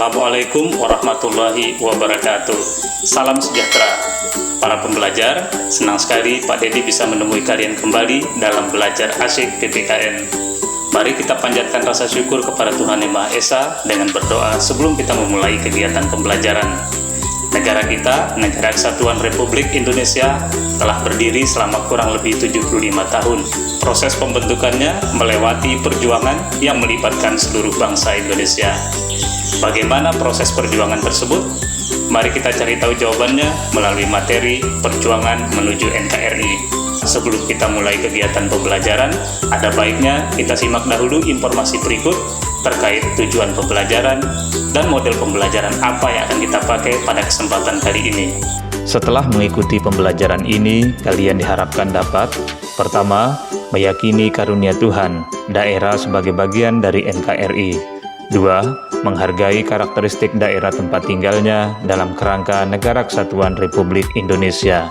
Assalamualaikum warahmatullahi wabarakatuh. Salam sejahtera. Para pembelajar, senang sekali Pak Dedi bisa menemui kalian kembali dalam belajar asyik PPKN. Mari kita panjatkan rasa syukur kepada Tuhan Yang Maha Esa dengan berdoa sebelum kita memulai kegiatan pembelajaran. Negara kita, Negara Kesatuan Republik Indonesia, telah berdiri selama kurang lebih 75 tahun. Proses pembentukannya melewati perjuangan yang melibatkan seluruh bangsa Indonesia. Bagaimana proses perjuangan tersebut? Mari kita cari tahu jawabannya melalui materi Perjuangan Menuju NKRI. Sebelum kita mulai kegiatan pembelajaran, ada baiknya kita simak dahulu informasi berikut terkait tujuan pembelajaran dan model pembelajaran apa yang akan kita pakai pada kesempatan kali ini. Setelah mengikuti pembelajaran ini, kalian diharapkan dapat: pertama, meyakini karunia Tuhan, daerah sebagai bagian dari NKRI. 2. Menghargai karakteristik daerah tempat tinggalnya dalam kerangka Negara Kesatuan Republik Indonesia.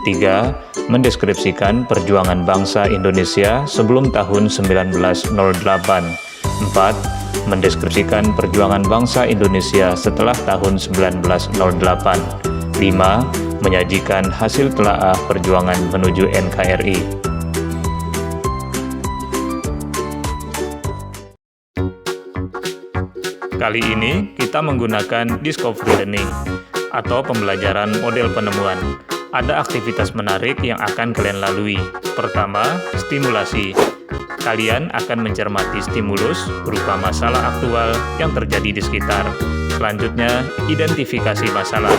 3. Mendeskripsikan perjuangan bangsa Indonesia sebelum tahun 1908. 4. Mendeskripsikan perjuangan bangsa Indonesia setelah tahun 1908. 5. Menyajikan hasil telaah perjuangan menuju NKRI. Kali ini kita menggunakan Discovery Learning atau pembelajaran model penemuan. Ada aktivitas menarik yang akan kalian lalui. Pertama, stimulasi. Kalian akan mencermati stimulus berupa masalah aktual yang terjadi di sekitar. Selanjutnya, identifikasi masalah.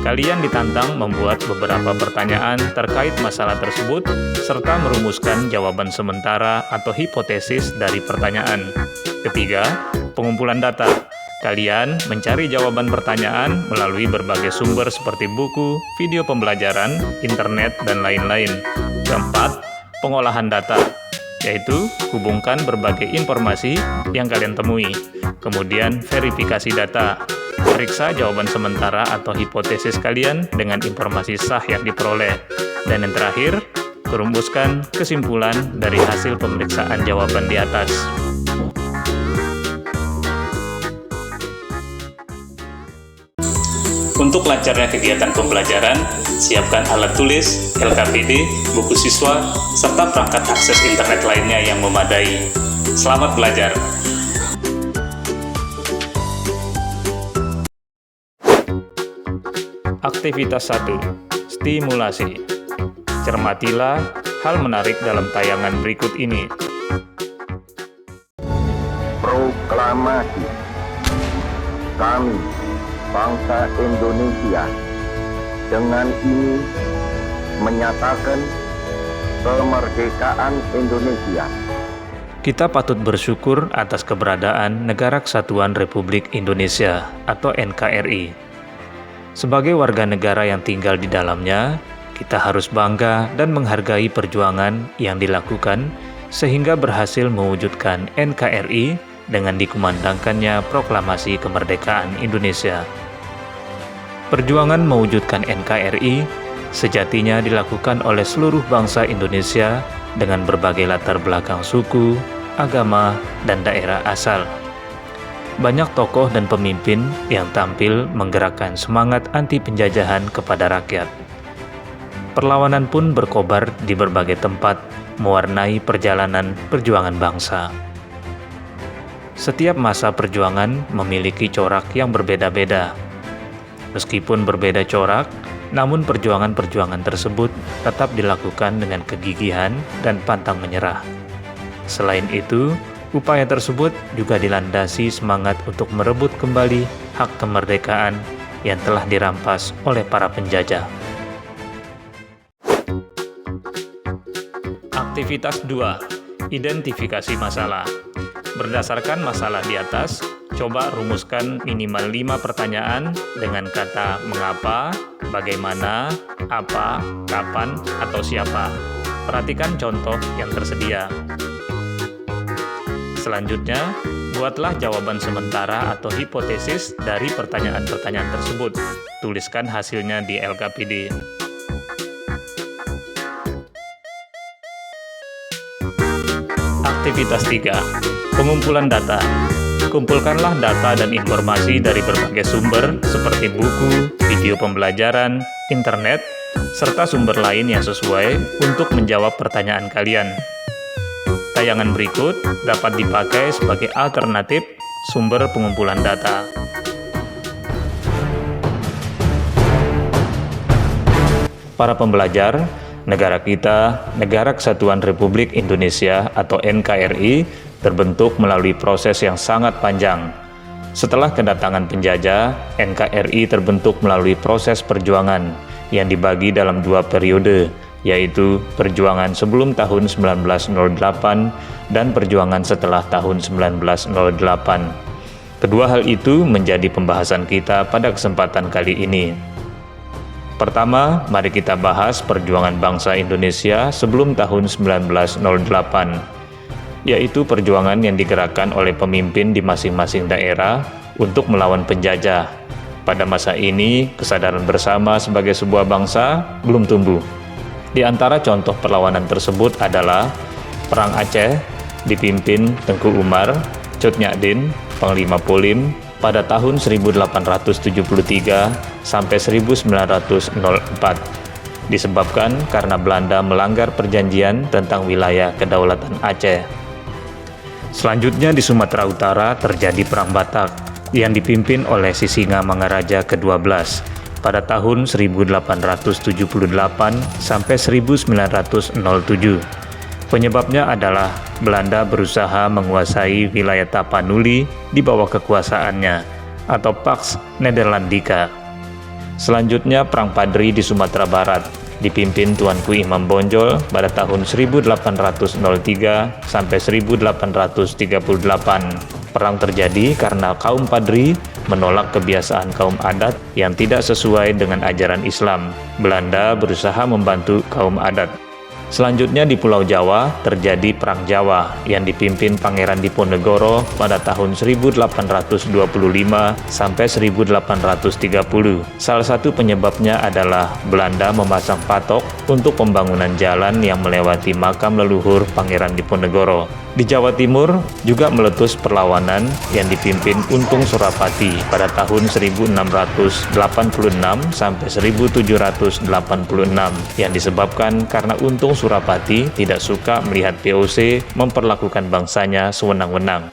Kalian ditantang membuat beberapa pertanyaan terkait masalah tersebut serta merumuskan jawaban sementara atau hipotesis dari pertanyaan. Ketiga, pengumpulan data. Kalian mencari jawaban pertanyaan melalui berbagai sumber seperti buku, video pembelajaran, internet, dan lain-lain. Keempat, pengolahan data, yaitu hubungkan berbagai informasi yang kalian temui. Kemudian, verifikasi data. Periksa jawaban sementara atau hipotesis kalian dengan informasi sah yang diperoleh. Dan yang terakhir, rumuskan kesimpulan dari hasil pemeriksaan jawaban di atas. Untuk lancarnya kegiatan pembelajaran, siapkan alat tulis, LKPD, buku siswa, serta perangkat akses internet lainnya yang memadai. Selamat belajar! Aktivitas 1. Stimulasi. Cermatilah hal menarik dalam tayangan berikut ini. Proklamasi. Kami, bangsa Indonesia, dengan ini menyatakan kemerdekaan Indonesia. Kita patut bersyukur atas keberadaan Negara Kesatuan Republik Indonesia atau NKRI. Sebagai warga negara yang tinggal di dalamnya, kita harus bangga dan menghargai perjuangan yang dilakukan sehingga berhasil mewujudkan NKRI dengan dikumandangkannya Proklamasi Kemerdekaan Indonesia. Perjuangan mewujudkan NKRI sejatinya dilakukan oleh seluruh bangsa Indonesia dengan berbagai latar belakang suku, agama, dan daerah asal. Banyak tokoh dan pemimpin yang tampil menggerakkan semangat anti penjajahan kepada rakyat. Perlawanan pun berkobar di berbagai tempat, mewarnai perjalanan perjuangan bangsa. Setiap masa perjuangan memiliki corak yang berbeda-beda. Meskipun berbeda corak, namun perjuangan-perjuangan tersebut tetap dilakukan dengan kegigihan dan pantang menyerah. Selain itu, upaya tersebut juga dilandasi semangat untuk merebut kembali hak kemerdekaan yang telah dirampas oleh para penjajah. Aktivitas 2. Identifikasi masalah. Berdasarkan masalah di atas, coba rumuskan minimal 5 pertanyaan dengan kata mengapa, bagaimana, apa, kapan, atau siapa. Perhatikan contoh yang tersedia. Selanjutnya, buatlah jawaban sementara atau hipotesis dari pertanyaan-pertanyaan tersebut. Tuliskan hasilnya di LKPD. Aktivitas 3. Pengumpulan data. Kumpulkanlah data dan informasi dari berbagai sumber seperti buku, video pembelajaran, internet, serta sumber lain yang sesuai untuk menjawab pertanyaan kalian. Tayangan berikut dapat dipakai sebagai alternatif sumber pengumpulan data. Para pembelajar, negara kita, Negara Kesatuan Republik Indonesia atau NKRI, terbentuk melalui proses yang sangat panjang. Setelah kedatangan penjajah, NKRI terbentuk melalui proses perjuangan yang dibagi dalam dua periode, yaitu perjuangan sebelum tahun 1908 dan perjuangan setelah tahun 1908. Kedua hal itu menjadi pembahasan kita pada kesempatan kali ini. Pertama, mari kita bahas perjuangan bangsa Indonesia sebelum tahun 1908, yaitu perjuangan yang digerakkan oleh pemimpin di masing-masing daerah untuk melawan penjajah. Pada masa ini, kesadaran bersama sebagai sebuah bangsa belum tumbuh. Di antara contoh perlawanan tersebut adalah Perang Aceh dipimpin Tengku Umar, Cut Nyak-Dien, Panglima Polim, pada tahun 1873 sampai 1904, disebabkan karena Belanda melanggar perjanjian tentang wilayah kedaulatan Aceh. Selanjutnya di Sumatera Utara terjadi Perang Batak yang dipimpin oleh Sisingamangaraja ke-12 pada tahun 1878 sampai 1907. Penyebabnya adalah Belanda berusaha menguasai wilayah Tapanuli di bawah kekuasaannya atau Pax Nederlandica. Selanjutnya Perang Padri di Sumatera Barat dipimpin Tuanku Imam Bonjol pada tahun 1803 sampai 1838. Perang terjadi karena kaum Padri menolak kebiasaan kaum adat yang tidak sesuai dengan ajaran Islam. Belanda berusaha membantu kaum adat. Selanjutnya di Pulau Jawa terjadi Perang Jawa yang dipimpin Pangeran Diponegoro pada tahun 1825 sampai 1830. Salah satu penyebabnya adalah Belanda memasang patok untuk pembangunan jalan yang melewati makam leluhur Pangeran Diponegoro. Di Jawa Timur juga meletus perlawanan yang dipimpin Untung Surapati pada tahun 1686 sampai 1786 yang disebabkan karena Untung Surapati tidak suka melihat VOC memperlakukan bangsanya sewenang-wenang.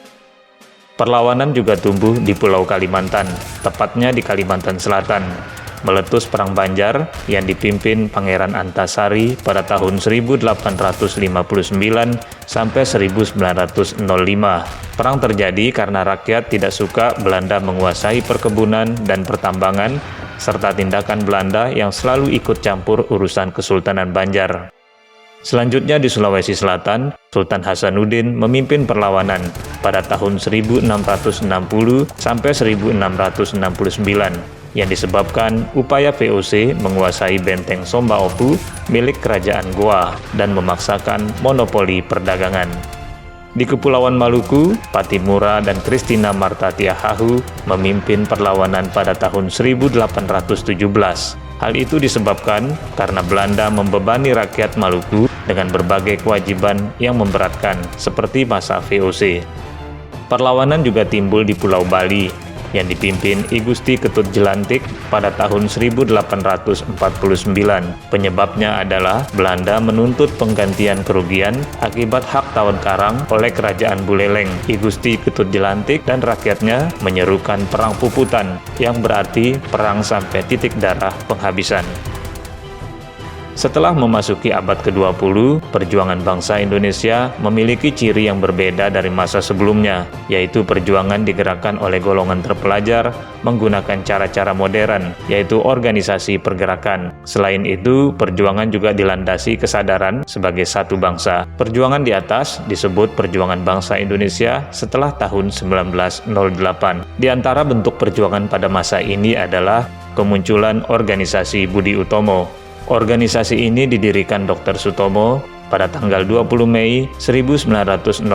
Perlawanan juga tumbuh di Pulau Kalimantan, tepatnya di Kalimantan Selatan. Meletus Perang Banjar yang dipimpin Pangeran Antasari pada tahun 1859 sampai 1905. Perang terjadi karena rakyat tidak suka Belanda menguasai perkebunan dan pertambangan, serta tindakan Belanda yang selalu ikut campur urusan Kesultanan Banjar. Selanjutnya di Sulawesi Selatan, Sultan Hasanuddin memimpin perlawanan pada tahun 1660 sampai 1669. Yang disebabkan upaya VOC menguasai benteng Sombaopu milik Kerajaan Goa dan memaksakan monopoli perdagangan. Di Kepulauan Maluku, Patimura dan Christina Marta Tiahahu memimpin perlawanan pada tahun 1817. Hal itu disebabkan karena Belanda membebani rakyat Maluku dengan berbagai kewajiban yang memberatkan, seperti masa VOC. Perlawanan juga timbul di Pulau Bali, yang dipimpin I Gusti Ketut Jelantik pada tahun 1849. Penyebabnya adalah Belanda menuntut penggantian kerugian akibat hak tawon karang oleh Kerajaan Buleleng. I Gusti Ketut Jelantik dan rakyatnya menyerukan Perang Puputan, yang berarti perang sampai titik darah penghabisan. Setelah memasuki abad ke-20, perjuangan bangsa Indonesia memiliki ciri yang berbeda dari masa sebelumnya, yaitu perjuangan digerakkan oleh golongan terpelajar menggunakan cara-cara modern, yaitu organisasi pergerakan. Selain itu, perjuangan juga dilandasi kesadaran sebagai satu bangsa. Perjuangan di atas disebut perjuangan bangsa Indonesia setelah tahun 1908. Di antara bentuk perjuangan pada masa ini adalah kemunculan organisasi Budi Utomo. Organisasi ini didirikan Dr. Sutomo pada tanggal 20 Mei 1908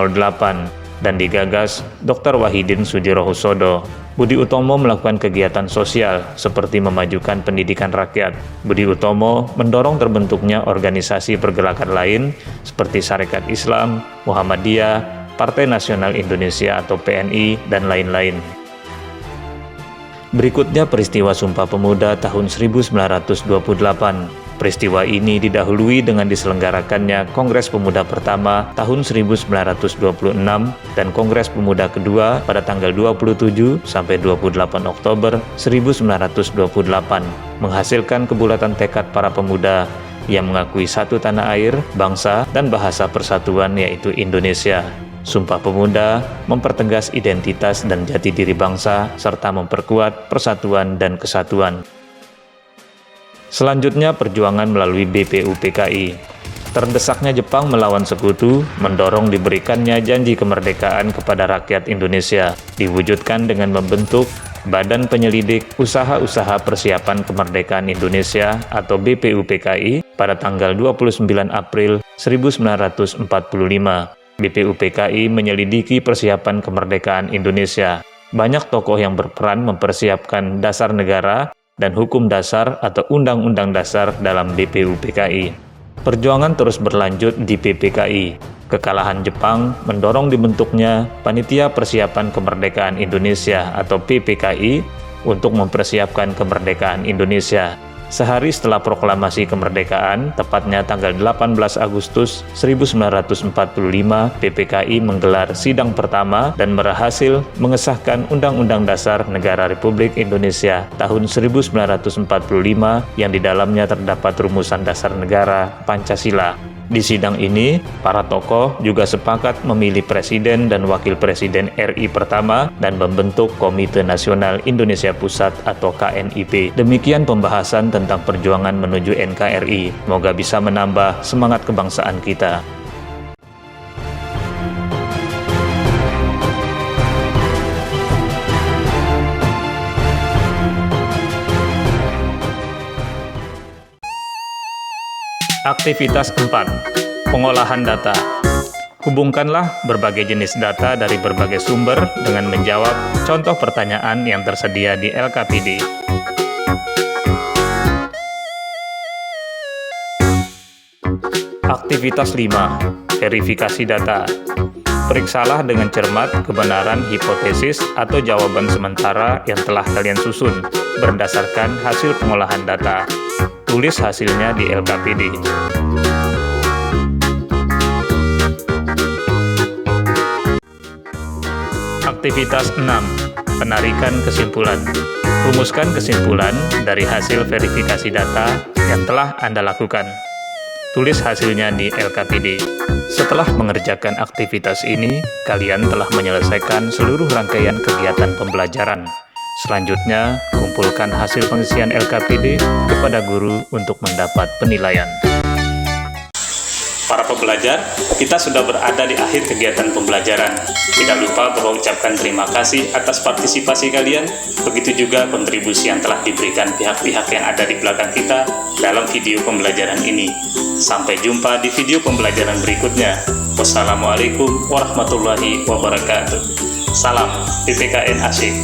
dan digagas Dr. Wahidin Sudirohusodo. Budi Utomo melakukan kegiatan sosial seperti memajukan pendidikan rakyat. Budi Utomo mendorong terbentuknya organisasi pergerakan lain seperti Sarekat Islam, Muhammadiyah, Partai Nasional Indonesia atau PNI, dan lain-lain. Berikutnya peristiwa Sumpah Pemuda tahun 1928. Peristiwa ini didahului dengan diselenggarakannya Kongres Pemuda pertama tahun 1926 dan Kongres Pemuda kedua pada tanggal 27 sampai 28 Oktober 1928, menghasilkan kebulatan tekad para pemuda yang mengakui satu tanah air, bangsa, dan bahasa persatuan yaitu Indonesia. Sumpah Pemuda mempertegas identitas dan jati diri bangsa serta memperkuat persatuan dan kesatuan. Selanjutnya perjuangan melalui BPUPKI. Terdesaknya Jepang melawan sekutu mendorong diberikannya janji kemerdekaan kepada rakyat Indonesia, diwujudkan dengan membentuk Badan Penyelidik Usaha-Usaha Persiapan Kemerdekaan Indonesia atau BPUPKI pada tanggal 29 April 1945. BPUPKI menyelidiki persiapan kemerdekaan Indonesia. Banyak tokoh yang berperan mempersiapkan dasar negara dan hukum dasar atau Undang-Undang Dasar dalam BPUPKI. Perjuangan terus berlanjut di PPKI. Kekalahan Jepang mendorong dibentuknya Panitia Persiapan Kemerdekaan Indonesia atau PPKI untuk mempersiapkan kemerdekaan Indonesia. Sehari setelah proklamasi kemerdekaan, tepatnya tanggal 18 Agustus 1945, PPKI menggelar sidang pertama dan berhasil mengesahkan Undang-Undang Dasar Negara Republik Indonesia tahun 1945 yang di dalamnya terdapat rumusan dasar negara Pancasila. Di sidang ini, para tokoh juga sepakat memilih Presiden dan Wakil Presiden RI pertama dan membentuk Komite Nasional Indonesia Pusat atau KNIP. Demikian pembahasan tentang perjuangan menuju NKRI. Semoga bisa menambah semangat kebangsaan kita. Aktivitas 4. Pengolahan data. Hubungkanlah berbagai jenis data dari berbagai sumber dengan menjawab contoh pertanyaan yang tersedia di LKPD. Aktivitas 5. Verifikasi data. Periksalah dengan cermat kebenaran hipotesis atau jawaban sementara yang telah kalian susun berdasarkan hasil pengolahan data. Tulis hasilnya di LKPD. Aktivitas 6. Penarikan kesimpulan. Rumuskan kesimpulan dari hasil verifikasi data yang telah Anda lakukan. Tulis hasilnya di LKPD. Setelah mengerjakan aktivitas ini, kalian telah menyelesaikan seluruh rangkaian kegiatan pembelajaran. Selanjutnya, kumpulkan hasil pengisian LKPD kepada guru untuk mendapat penilaian. Para pembelajar, kita sudah berada di akhir kegiatan pembelajaran. Tidak lupa bahwa ucapkan terima kasih atas partisipasi kalian, begitu juga kontribusi yang telah diberikan pihak-pihak yang ada di belakang kita dalam video pembelajaran ini. Sampai jumpa di video pembelajaran berikutnya. Wassalamualaikum warahmatullahi wabarakatuh. Salam PPKN Asyik.